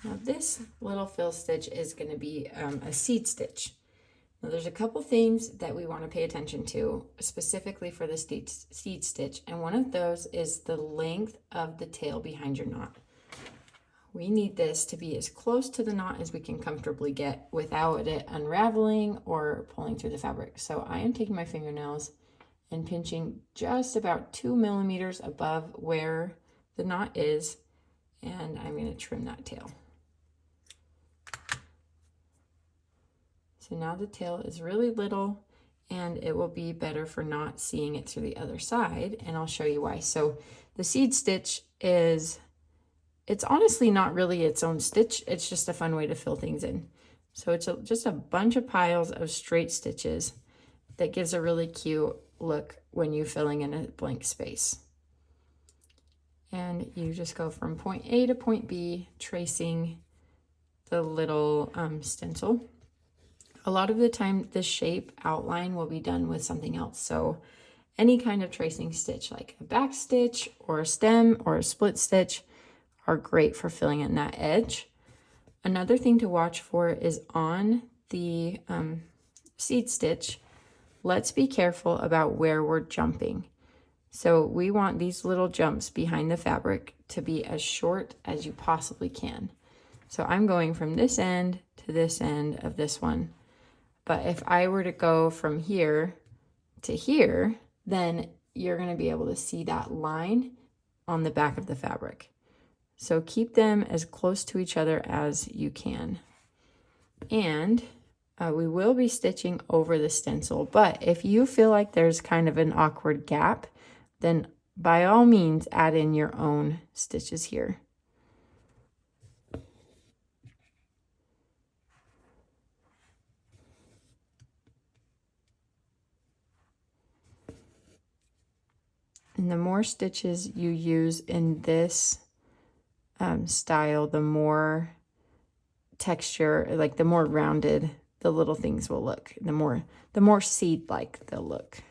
Now this little fill stitch is going to be a seed stitch. Now there's a couple things that we want to pay attention to specifically for the seed stitch, and one of those is the length of the tail behind your knot. We need this to be as close to the knot as we can comfortably get without it unraveling or pulling through the fabric. So I am taking my fingernails and pinching just about 2 millimeters above where the knot is, and I'm going to trim that tail. So now the tail is really little, and it will be better for not seeing it through the other side, and I'll show you why. So the seed stitch it's honestly not really its own stitch, it's just a fun way to fill things in. So it's just a bunch of piles of straight stitches that gives a really cute look when you're filling in a blank space. And you just go from point A to point B, tracing the little stencil. A lot of the time, the shape outline will be done with something else. So any kind of tracing stitch, like a back stitch or a stem or a split stitch, are great for filling in that edge. Another thing to watch for is on the seed stitch, let's be careful about where we're jumping. So we want these little jumps behind the fabric to be as short as you possibly can. So I'm going from this end to this end of this one. But if I were to go from here to here, then you're going to be able to see that line on the back of the fabric. So keep them as close to each other as you can. And we will be stitching over the stencil, but if you feel like there's kind of an awkward gap, then by all means add in your own stitches here. And the more stitches you use in this style, the more texture, like the more rounded the little things will look, the more seed-like they'll look.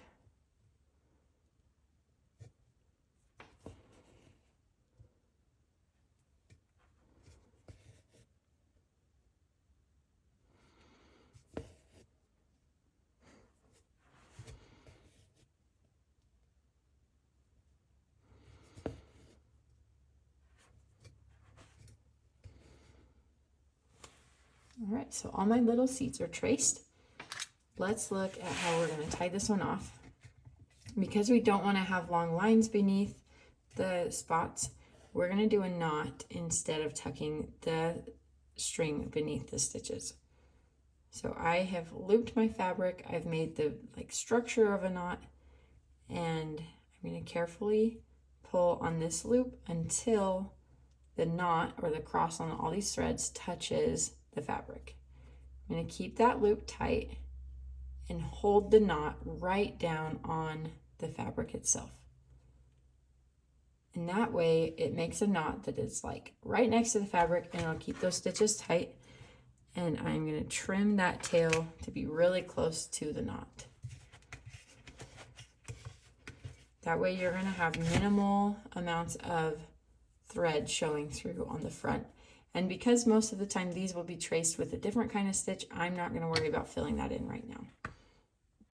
All right, so all my little seeds are traced. Let's look at how we're going to tie this one off. Because we don't want to have long lines beneath the spots, we're going to do a knot instead of tucking the string beneath the stitches. So I have looped my fabric, I've made the structure of a knot, and I'm going to carefully pull on this loop until the knot or the cross on all these threads touches the fabric. I'm going to keep that loop tight and hold the knot right down on the fabric itself. And that way it makes a knot that is right next to the fabric, and I'll keep those stitches tight. And I'm going to trim that tail to be really close to the knot. That way you're going to have minimal amounts of thread showing through on the front. And because most of the time these will be traced with a different kind of stitch, I'm not going to worry about filling that in right now.